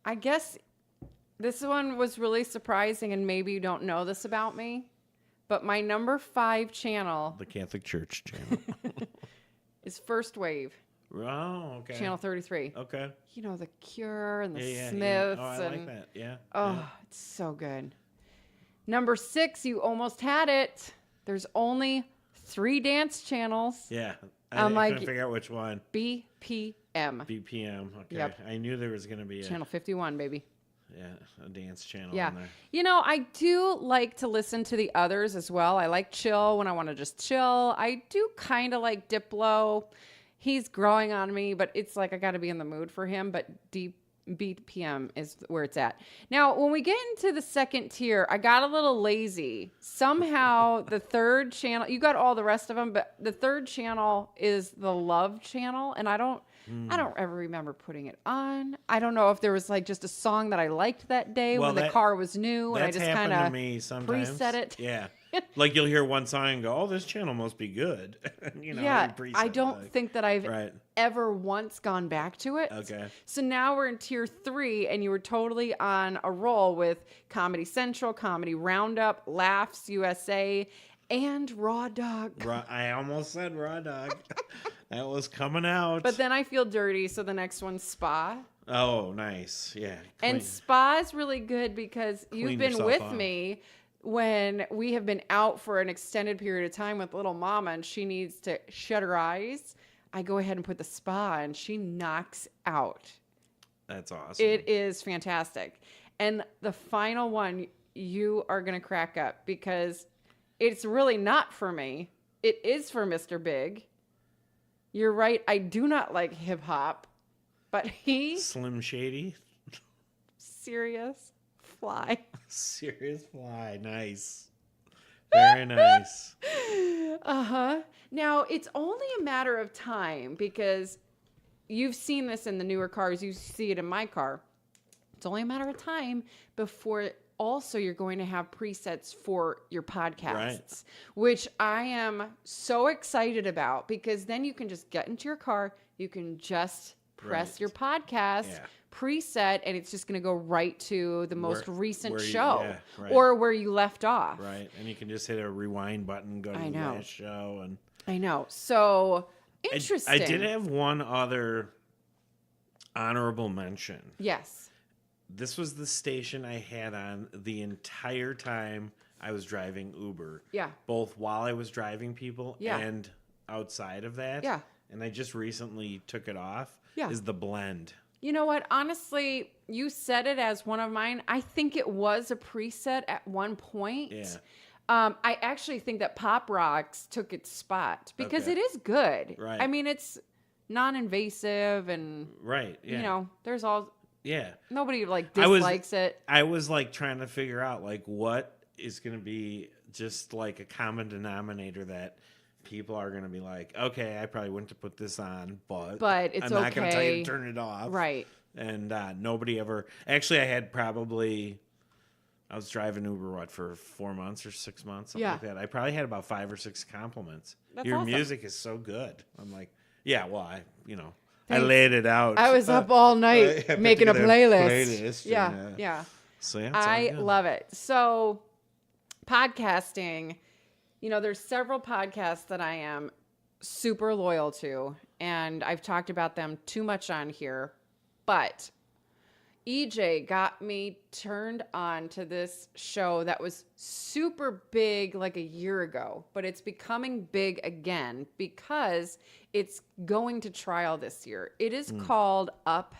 I guess this one was really surprising, and maybe you don't know this about me, but my number 5 channel, the Catholic Church channel, is First Wave. Oh, okay. Channel 33. Okay. You know, The Cure and the Smiths. Yeah. Oh, I like that. Yeah. Oh, it's so good. Number 6, you almost had it. There's only 3 dance channels. Yeah. I couldn't figure out which one. BPM. BPM. Okay. Yep. I knew there was going to be Channel 51, baby. a dance channel Yeah. on there. You know, I do like to listen to the others as well. I like chill when I want to just chill. I do kind of like Diplo. He's growing on me, but it's like I got to be in the mood for him. But Deep BPM is where it's at. Now, when we get into the second tier, I got a little lazy. Somehow the third channel, you got all the rest of them, but the third channel is the love channel. And I don't ever remember putting it on. I don't know if there was like just a song that I liked that day when the car was new and I just kind of preset it. Yeah. Like you'll hear one song and go, "Oh, this channel must be good." Yeah, I don't think that I've ever once gone back to it. Okay. So now we're in tier 3, and you were totally on a roll with Comedy Central, Comedy Roundup, Laughs USA, and Raw Dog. I almost said Raw Dog. That was coming out. But then I feel dirty, so the next one's Spa. Oh, nice. Yeah. And Spa is really good because you've been with me when we have been out for an extended period of time with little mama and she needs to shut her eyes. I go ahead and put the Spa and she knocks out. That's awesome. It is fantastic. And the final one, you are going to crack up because it's really not for me. It is for Mr. Big. You're right. I do not like hip hop, but Slim Shady. Serious Fly. Serious Fly. Nice. Very nice. Uh-huh. Now, it's only a matter of time because you've seen this in the newer cars. You see it in my car. It's only a matter of time before also you're going to have presets for your podcasts, which I am so excited about because then you can just get into your car. You can just press your podcast preset and it's just going to go right to the most recent show or where you left off. Right. And you can just hit a rewind button, go to the last show. And I know. So interesting. I did have one other honorable mention. Yes. This was the station I had on the entire time I was driving Uber. Yeah. Both while I was driving people and outside of that. Yeah. And I just recently took it off. Yeah. Is the blend. You know what? Honestly, you said it as one of mine. I think it was a preset at one point. Yeah. I actually think that Pop Rocks took its spot because it is good. Right. I mean, it's non-invasive and you know, there's all nobody like dislikes it. I was like trying to figure out like what is going to be just like a common denominator that people are going to be like, okay, I probably wouldn't have put this on, but it's I'm not going to tell you to turn it off. Right. And nobody ever... Actually, I had probably... I was driving Uber, for 4 months or 6 months, something like that. I probably had about 5 or 6 compliments. That's Your awesome. music is so good. I'm like, I laid it out. I was up all night making a playlist. Yeah. So yeah, I love it. So podcasting, there's several podcasts that I am super loyal to, and I've talked about them too much on here, but EJ got me turned on to this show that was super big like a year ago, but it's becoming big again because it's going to trial this year. It is called Up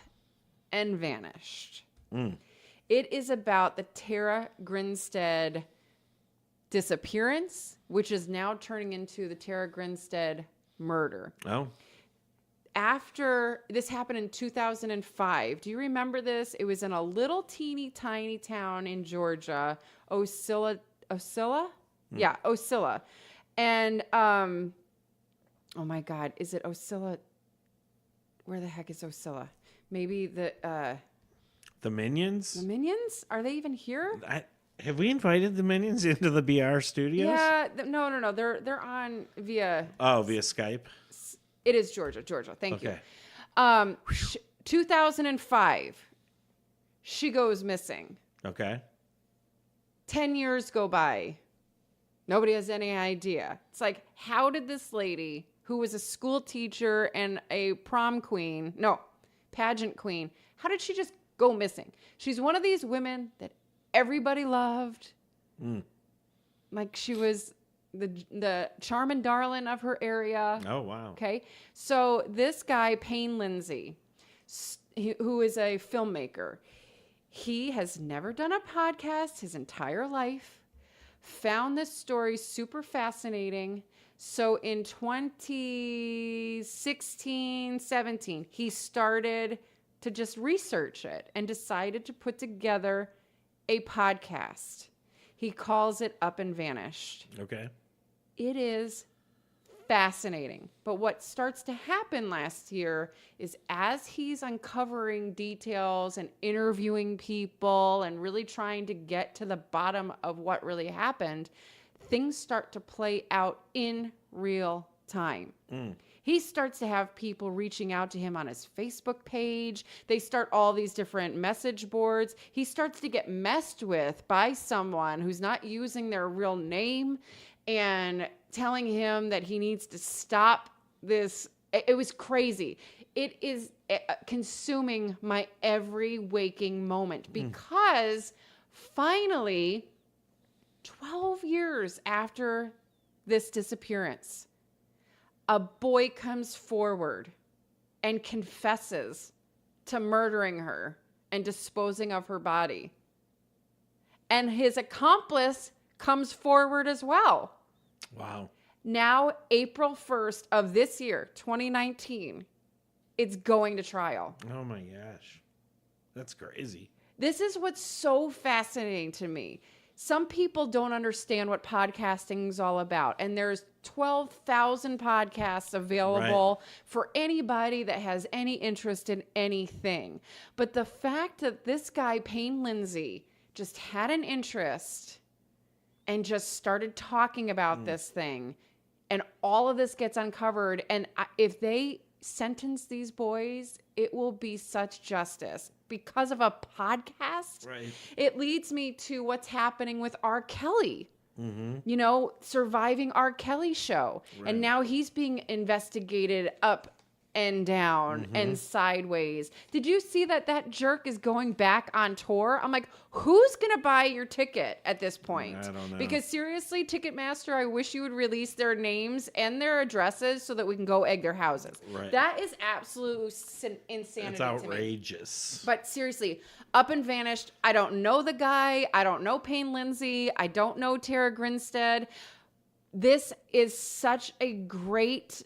and Vanished. It is about the Tara Grinstead disappearance, which is now turning into the Tara Grinstead murder. Oh. After this happened in 2005, do you remember this? It was in a little teeny tiny town in Georgia, Ocilla? Yeah, Ocilla. And, oh my God, is it Ocilla? Where the heck is Ocilla? Maybe the Minions? The Minions? Are they even here? Have we invited the Minions into the BR studios? Yeah, no. They're on via... Oh, via Skype? It is Georgia. Thank you. 2005, she goes missing. Okay. 10 years go by. Nobody has any idea. It's like, how did this lady, who was a school teacher and a pageant queen, how did she just go missing? She's one of these women that everybody loved. Like she was the charm and darling of her area. Oh, wow. Okay. So this guy, Payne Lindsay, who is a filmmaker, He has never done a podcast his entire life, found this story super fascinating. So in 2016, 17, he started to just research it and decided to put together a podcast. He calls it Up and Vanished. Okay. It is fascinating. But what starts to happen last year is as he's uncovering details and interviewing people and really trying to get to the bottom of what really happened, things start to play out in real time. He starts to have people reaching out to him on his Facebook page. They start all these different message boards. He starts to get messed with by someone who's not using their real name and telling him that he needs to stop this. It was crazy. It is consuming my every waking moment because finally, 12 years after this disappearance, a boy comes forward and confesses to murdering her and disposing of her body. And his accomplice comes forward as well. Wow. Now, April 1st of this year, 2019, it's going to trial. Oh my gosh. That's crazy. This is what's so fascinating to me. Some people don't understand what podcasting is all about. And there's 12,000 podcasts available for anybody that has any interest in anything. But the fact that this guy, Payne Lindsay, just had an interest and just started talking about this thing, and all of this gets uncovered, and if they sentence these boys, it will be such justice. Because of a podcast, it leads me to what's happening with R. Kelly. You know, surviving R. Kelly show. And now he's being investigated up and down and sideways. Did you see that jerk is going back on tour? I'm like, who's going to buy your ticket at this point? I don't know. Because seriously, Ticketmaster, I wish you would release their names and their addresses so that we can go egg their houses. That is absolute insanity. It's outrageous. To me. But seriously, Up and Vanished. I don't know the guy. I don't know Payne Lindsay. I don't know Tara Grinstead. This is such a great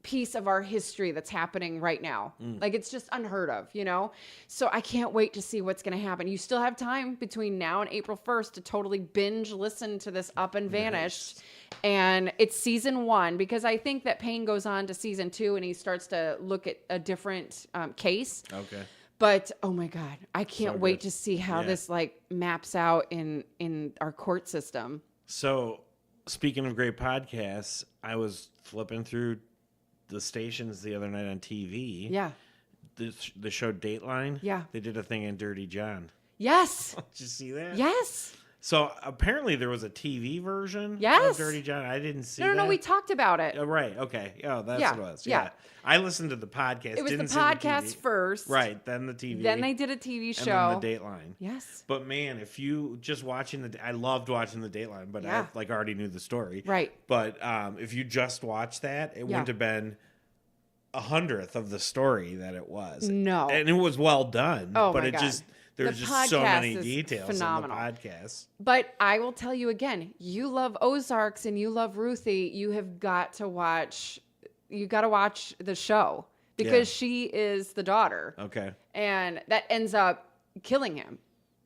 piece of our history that's happening right now. Like, it's just unheard of, you know? So I can't wait to see what's going to happen. You still have time between now and April 1st to totally binge listen to this Up and Vanished. And it's season 1, because I think that Payne goes on to season 2 and he starts to look at a different case. Okay. But oh my God, I can't wait to see how this like maps out in our court system. So speaking of great podcasts, I was flipping through the stations the other night on TV. Yeah. The show Dateline. Yeah. They did a thing on Dirty John. Yes. Did you see that? Yes. So apparently there was a TV version of Dirty John. I didn't see that. No, we talked about it. Oh, right. Okay. Oh, that's what it was. Yeah. I listened to the podcast. It was didn't the see podcast TV. first. Right. Then the TV. Then they did a TV show. And then the Dateline. Yes. But man, if you just watching I loved watching the Dateline, but I like already knew the story. Right. But if you just watched that, it wouldn't have been 100th of the story that it was. No. And it was well done. Oh, but my it God. just there's The just so many podcast is details phenomenal. in the podcast. But I will tell you again, you love Ozarks and you love Ruthie, you have got to watch the show because she is the daughter. Okay. And that ends up killing him.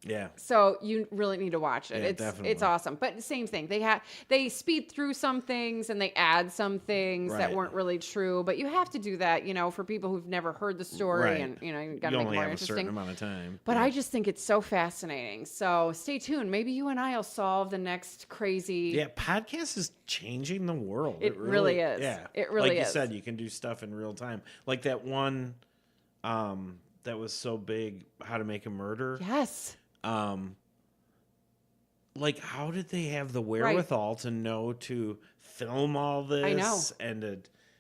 Yeah. So you really need to watch it. Yeah, it's definitely. awesome. But same thing. They speed through some things and they add some things that weren't really true. But you have to do that, you know, for people who've never heard the story and you know, you got to make it more have interesting. a certain amount of time. But I just think it's so fascinating. So stay tuned. Maybe you and I will solve the next crazy. Yeah, podcast is changing the world. It really is. Yeah. It really like is. you said, you can do stuff in real time. Like that one that was so big, How to Make a Murder. Yes. Like, how did they have the wherewithal to know to film all this? I know. And to,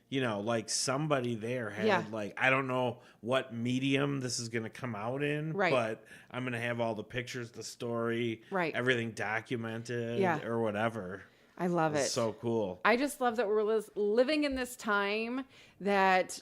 you know, like somebody there had like, I don't know what medium this is going to come out in, but I'm going to have all the pictures, the story, everything documented or whatever. I love it. So cool. I just love that we're living in this time that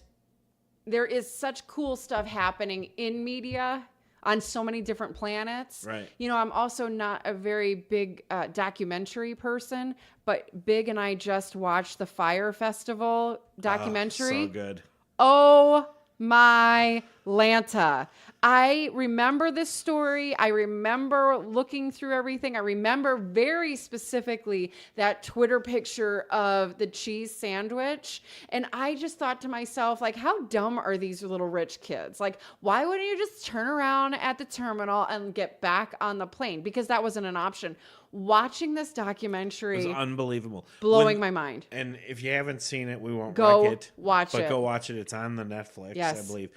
there is such cool stuff happening in media on so many different planets. Right. You know, I'm also not a very big documentary person, but Big and I just watched the Fire Festival documentary. So good. Oh my Lanta. I remember this story. I remember looking through everything. I remember very specifically that Twitter picture of the cheese sandwich. And I just thought to myself, like, how dumb are these little rich kids? Like, why wouldn't you just turn around at the terminal and get back on the plane? Because that wasn't an option. Watching this documentary, It was unbelievable, blowing my mind. And if you haven't seen it, we won't Go wreck it. watch but it. go watch it. It's on the Netflix, Yes. I believe.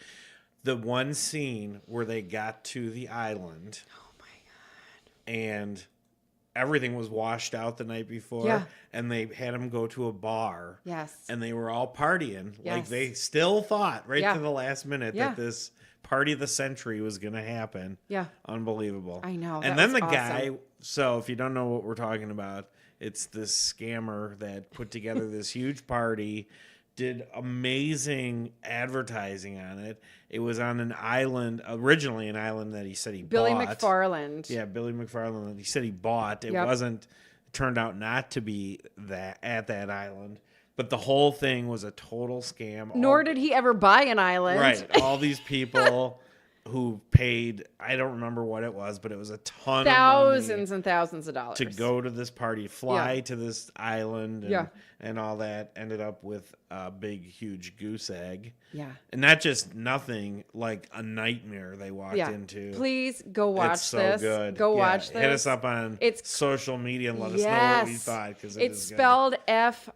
The one scene where they got to the island. Oh my God. And everything was washed out the night before. Yeah. And they had them go to a bar. Yes. And they were all partying. Yes. Like they still thought right Yeah. to the last minute Yeah. that this party of the century was going to happen. Yeah. Unbelievable. I know. And that then was the guy, awesome. so if you don't know what we're talking about, it's this scammer that put together this huge party, did amazing advertising on it. It was on an island, originally an island that he said he Billy bought. McFarland. Yeah, Billy McFarland that he said he bought. It Yep. wasn't, turned out not to be that at that island. But the whole thing was a total scam. Nor did he ever buy an island. Right. All these people who paid, I don't remember what it was, but it was a ton Thousands of money and thousands of dollars. to go to this party, fly Yeah. to this island, and, Yeah. and all that. Ended up with a big, huge goose egg. Yeah. And not just nothing, like a nightmare they walked Yeah. into. Please go watch It's so this. good. Go Yeah, watch this. Hit us up on It's social media and let us know what we thought. Cause it's is good. spelled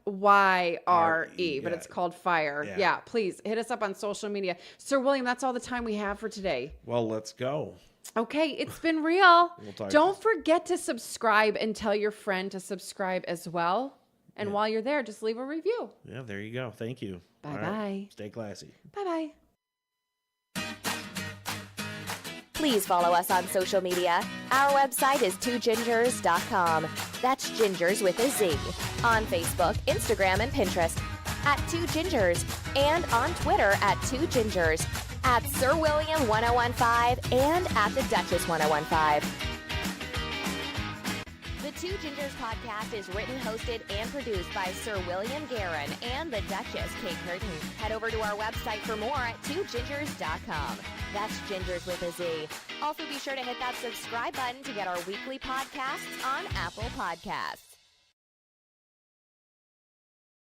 Fyre, R-E, but yeah. it's called Fire. Yeah. Yeah, please hit us up on social media. Sir William, that's all the time we have for today. Well, let's go. Okay, it's been real. We'll talk Don't forget to subscribe and tell your friend to subscribe as well. And while you're there, just leave a review. Yeah, there you go. Thank you. All Bye-bye. right. Stay classy. Bye-bye. Please follow us on social media. Our website is twogingers.com. That's Gingerz with a Z. On Facebook, Instagram, and Pinterest at 2Gingers. And on Twitter at 2Gingers. At Sir William 1015 and at the Duchess 1015. The Two Gingers podcast is written, hosted, and produced by Sir William Guerin and the Duchess Kate Curtin. Head over to our website for more at twogingers.com. That's Gingerz with a Z. Also be sure to hit that subscribe button to get our weekly podcasts on Apple Podcasts.